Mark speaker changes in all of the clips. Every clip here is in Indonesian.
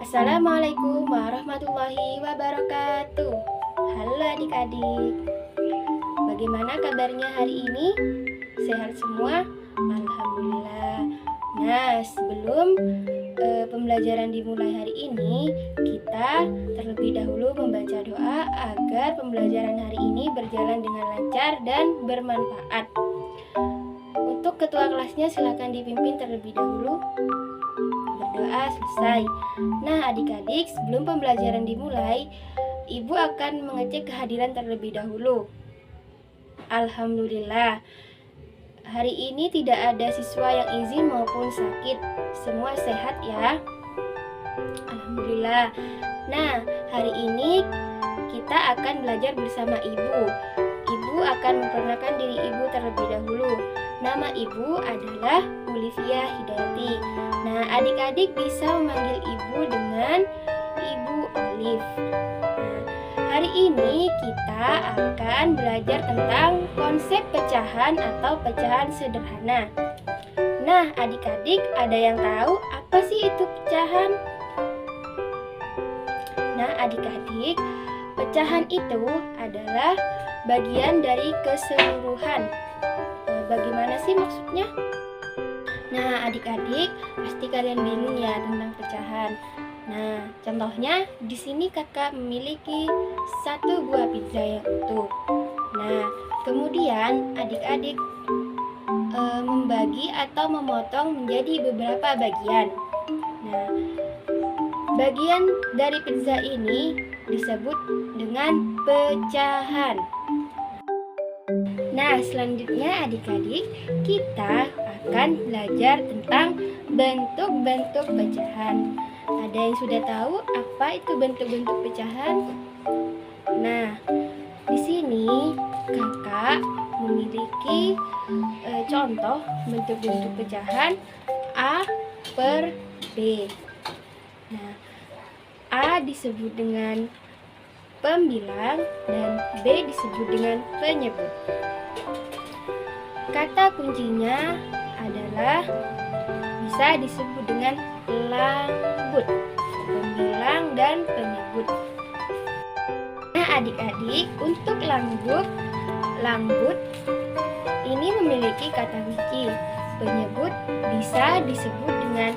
Speaker 1: Assalamualaikum warahmatullahi wabarakatuh. Halo adik-adik, bagaimana kabarnya hari ini? Sehat semua? Alhamdulillah. Nah, sebelum pembelajaran dimulai hari ini, kita terlebih dahulu membaca doa agar pembelajaran hari ini berjalan dengan lancar dan bermanfaat. Untuk ketua kelasnya silakan dipimpin terlebih dahulu. Berdoa selesai. Nah, adik-adik, sebelum pembelajaran dimulai, Ibu akan mengecek kehadiran terlebih dahulu. Alhamdulillah, hari ini tidak ada siswa yang izin maupun sakit. Semua sehat ya. Alhamdulillah. Nah, hari ini kita akan belajar bersama Ibu. Ibu akan memperkenalkan diri Ibu terlebih dahulu. Nama Ibu adalah Olivia Hidayati. Nah, adik-adik bisa memanggil Ibu dengan Ibu Olive. Nah, hari ini kita akan belajar tentang konsep pecahan atau pecahan sederhana. Nah, adik-adik ada yang tahu apa sih itu pecahan? Nah, adik-adik, pecahan itu adalah bagian dari keseluruhan. Bagaimana sih maksudnya? Nah, adik-adik, pasti kalian bingung ya tentang pecahan. Nah, contohnya di sini kakak memiliki satu buah pizza yang utuh. Nah, kemudian adik-adik membagi atau memotong menjadi beberapa bagian. Nah, bagian dari pizza ini disebut dengan pecahan. Nah, selanjutnya adik-adik, kita akan belajar tentang bentuk-bentuk pecahan. Ada yang sudah tahu apa itu bentuk-bentuk pecahan? Nah, di sini kakak memiliki contoh bentuk-bentuk pecahan A per B. Nah, A disebut dengan pembilang dan B disebut dengan penyebut. Kata kuncinya adalah bisa disebut dengan langbut, pembilang dan penyebut. Nah, adik-adik, untuk langbut ini memiliki kata kunci. Penyebut bisa disebut dengan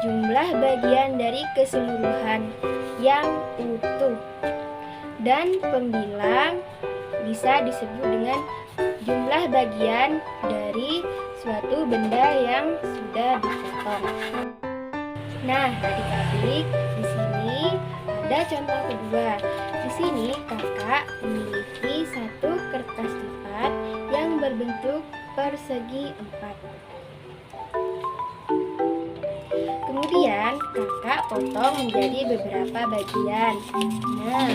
Speaker 1: jumlah bagian dari keseluruhan yang utuh. Dan pembilang bisa disebut dengan jumlah bagian dari suatu benda yang sudah dipotong. Nah, adik-adik, di sini ada contoh kedua. Di sini kakak memiliki satu kertas lipat yang berbentuk persegi 4. Kemudian kakak potong menjadi beberapa bagian. Nah,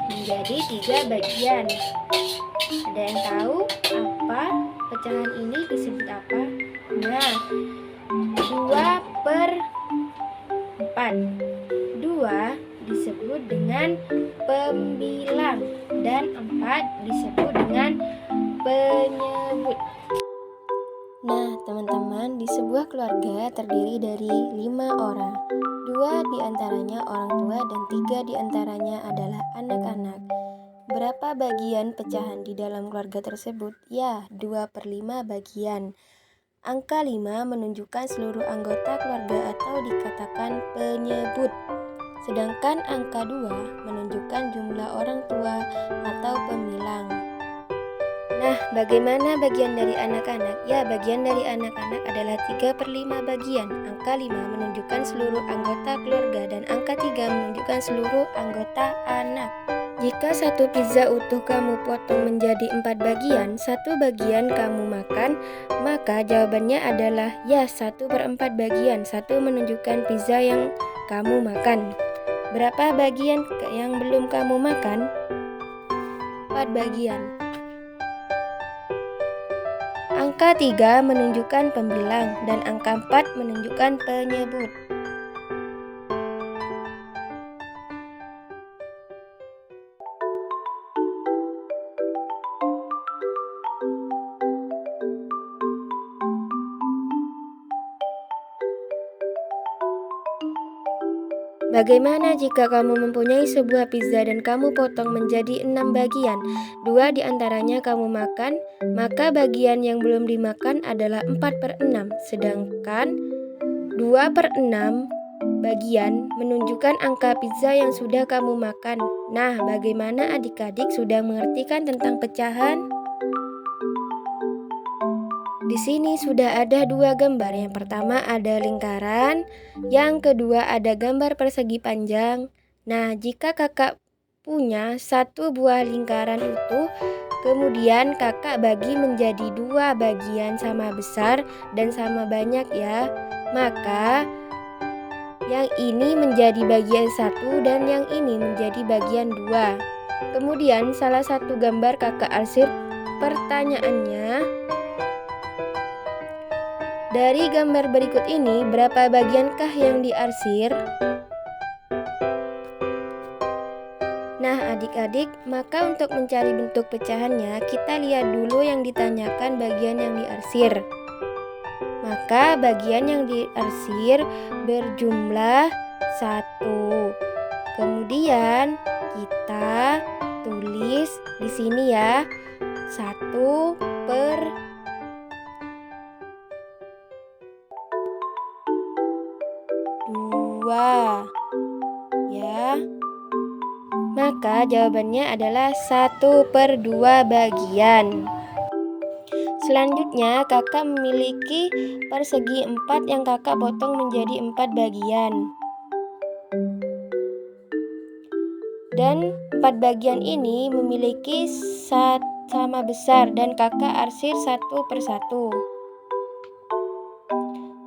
Speaker 1: menjadi 3 bagian. Ada yang tahu apa pecahan ini disebut apa? Nah, 2 per 4. 2 disebut dengan pembilang dan 4 disebut dengan penyebut. Nah, teman-teman, di sebuah keluarga terdiri dari 5 orang. 2 diantaranya orang tua dan 3 diantaranya adalah anak-anak. Berapa bagian pecahan di dalam keluarga tersebut? Ya, 2 per 5 bagian. Angka 5 menunjukkan seluruh anggota keluarga atau dikatakan penyebut. Sedangkan angka 2 menunjukkan jumlah orang tua atau pembilang. Nah, bagaimana bagian dari anak-anak? Ya, bagian dari anak-anak adalah 3 per 5 bagian. Angka 5 menunjukkan seluruh anggota keluarga dan angka 3 menunjukkan seluruh anggota anak. Jika satu pizza utuh kamu potong menjadi 4 bagian, 1 bagian kamu makan, maka jawabannya adalah ya 1 per 4 bagian. 1 menunjukkan pizza yang kamu makan. Berapa bagian yang belum kamu makan? 4 bagian. Angka 3 menunjukkan pembilang dan angka 4 menunjukkan penyebut. Bagaimana jika kamu mempunyai sebuah pizza dan kamu potong menjadi 6 bagian? 2 diantaranya kamu makan, maka bagian yang belum dimakan adalah 4/6. Sedangkan 2/6 bagian menunjukkan angka pizza yang sudah kamu makan. Nah, bagaimana adik-adik sudah mengerti kan tentang pecahan? Di sini sudah ada 2 gambar. Yang pertama ada lingkaran, yang kedua ada gambar persegi panjang. Nah, jika kakak punya 1 buah lingkaran utuh, kemudian kakak bagi menjadi 2 bagian sama besar dan sama banyak ya. Maka yang ini menjadi bagian 1 dan yang ini menjadi bagian 2. Kemudian salah satu gambar kakak arsir pertanyaannya. Dari gambar berikut ini, berapa bagiankah yang diarsir? Nah, adik-adik, maka untuk mencari bentuk pecahannya, kita lihat dulu yang ditanyakan bagian yang diarsir. Maka bagian yang diarsir berjumlah 1. Kemudian kita tulis di sini ya, 1/2 ya. Maka jawabannya adalah 1/2 bagian. Selanjutnya kakak memiliki persegi 4 yang kakak potong menjadi 4 bagian. Dan 4 bagian ini memiliki sama besar dan kakak arsir 1/1.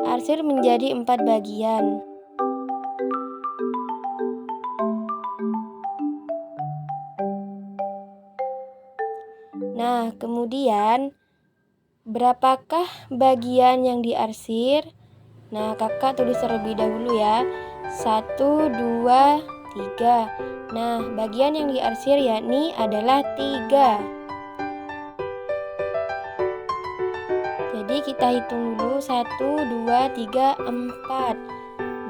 Speaker 1: Arsir menjadi 4 bagian. Nah, kemudian berapakah bagian yang diarsir? Nah, kakak tulis terlebih dahulu ya. 1, 2, 3. Nah, bagian yang diarsir yakni adalah 3. Jadi kita hitung dulu 1, 2, 3, 4.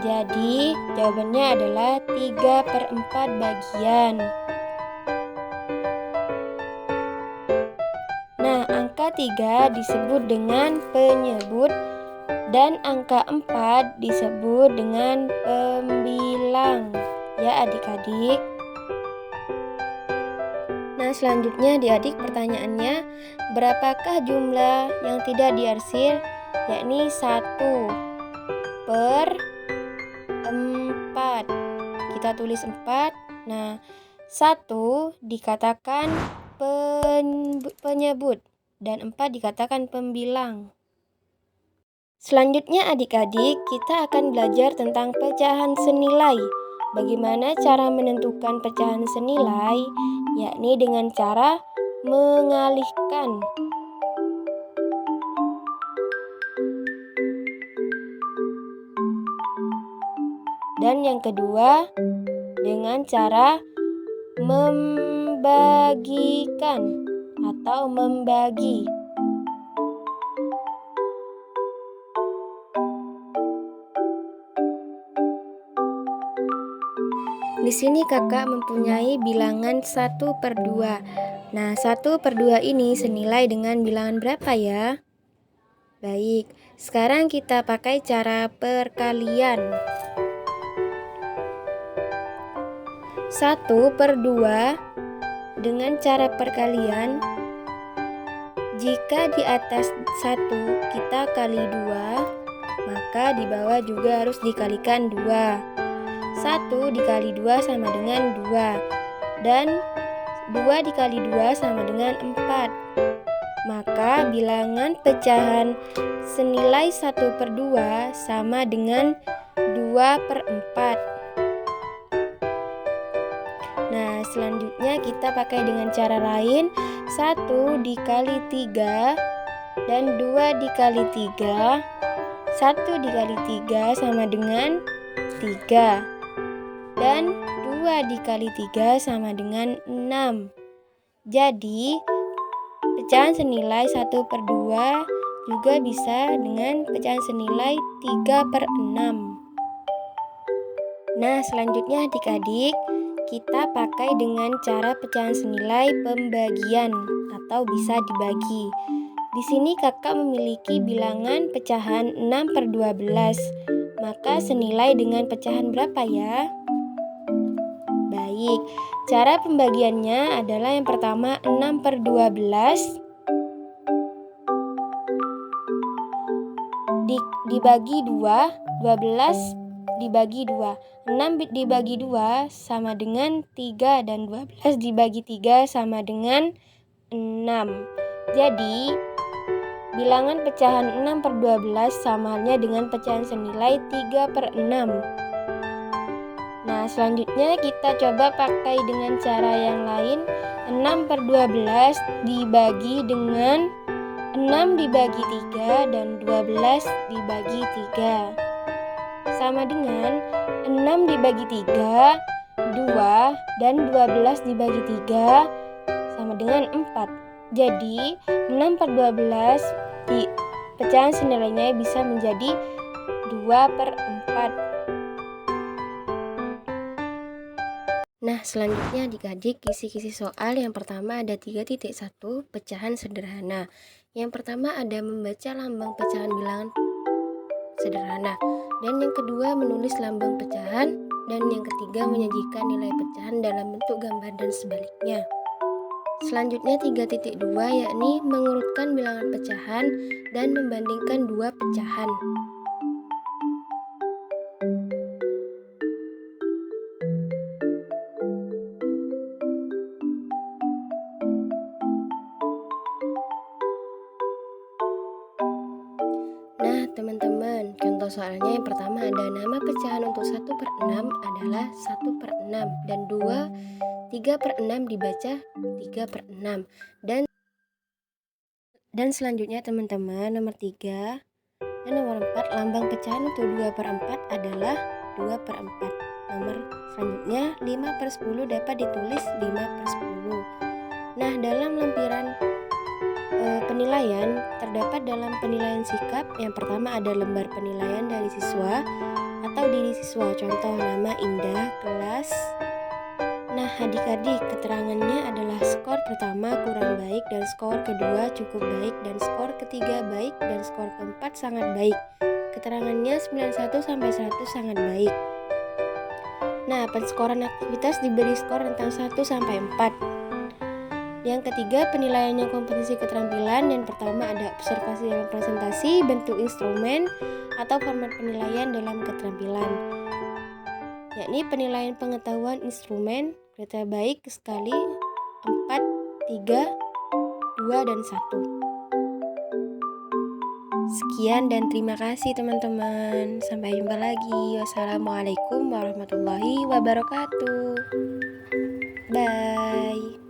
Speaker 1: Jadi jawabannya adalah 3/4 bagian. Nah, angka 3 disebut dengan penyebut dan angka 4 disebut dengan pembilang. Ya adik-adik. Nah, selanjutnya adik-adik pertanyaannya, berapakah jumlah yang tidak diarsir? Yakni 1/4. Kita tulis 4. Nah, 1 dikatakan penyebut dan 4 dikatakan pembilang. Selanjutnya adik-adik, kita akan belajar tentang pecahan senilai. Bagaimana cara menentukan pecahan senilai? Yakni dengan cara mengalihkan. Dan yang kedua, dengan cara membagikan atau membagi. Di sini kakak mempunyai bilangan 1/2. Nah, 1/2 ini senilai dengan bilangan berapa ya? Baik, sekarang kita pakai cara perkalian. 1/2 dengan cara perkalian, jika di atas 1 kita kali 2, maka di bawah juga harus dikalikan 2. 1 dikali 2 sama dengan 2, dan 2 dikali 2 sama dengan 4. Maka bilangan pecahan senilai 1/2 sama dengan 2/4. Nah, selanjutnya kita pakai dengan cara lain. 1 dikali 3 dan 2 dikali 3. 1 dikali 3 sama dengan 3. Dan 2 dikali 3 sama dengan 6. Jadi, pecahan senilai 1/2 juga bisa dengan pecahan senilai 3/6. Nah, selanjutnya adik-adik, kita pakai dengan cara pecahan senilai pembagian atau bisa dibagi. Di sini kakak memiliki bilangan pecahan 6/12. Maka senilai dengan pecahan berapa ya? Baik, cara pembagiannya adalah yang pertama 6/12 dibagi 2, 12 dibagi 2. 6 dibagi 2 sama dengan 3 dan 12 dibagi 3 sama dengan 6. Jadi, bilangan pecahan 6/12 sama halnya dengan pecahan senilai 3/6. Nah, selanjutnya kita coba pakai dengan cara yang lain. 6/12 dibagi dengan 6 dibagi 3 dan 12 dibagi 3. Sama dengan 6 dibagi 3, 2, dan 12 dibagi 3 sama dengan 4. Jadi 6/12 pecahan senilainya bisa menjadi 2/4. Nah, selanjutnya adik-adik kisi-kisi soal. Yang pertama ada 3.1 pecahan sederhana. Yang pertama ada membaca lambang pecahan bilangan sederhana. Dan yang kedua menulis lambang pecahan. Dan yang ketiga menyajikan nilai pecahan dalam bentuk gambar dan sebaliknya. Selanjutnya 3.2 yakni mengurutkan bilangan pecahan dan membandingkan dua pecahan. Nah, teman-teman, contoh soalnya yang pertama ada nama pecahan untuk 1/6 adalah 1/6 dan 3/6 dibaca 3/6. Dan selanjutnya teman-teman nomor 3 dan nomor 4 lambang pecahan untuk 2/4 adalah 2/4. Nomor selanjutnya 5/10 dapat ditulis 5/10. Nah, dalam lampiran penilaian terdapat dalam penilaian sikap. Yang pertama ada lembar penilaian dari siswa atau diri siswa, contoh nama Indah, kelas. Nah, adik-adik, keterangannya adalah skor pertama kurang baik dan skor kedua cukup baik dan skor ketiga baik dan skor keempat sangat baik. Keterangannya 91 sampai 100 sangat baik. Nah, penskoran aktivitas diberi skor rentang 1 sampai 4. Yang ketiga, penilaiannya kompetensi keterampilan. Yang pertama ada observasi dalam presentasi, bentuk instrumen, atau format penilaian dalam keterampilan. Yakni penilaian pengetahuan instrumen, kriteria baik sekali, 4, 3, 2, dan 1. Sekian dan terima kasih teman-teman. Sampai jumpa lagi. Wassalamualaikum warahmatullahi wabarakatuh. Bye.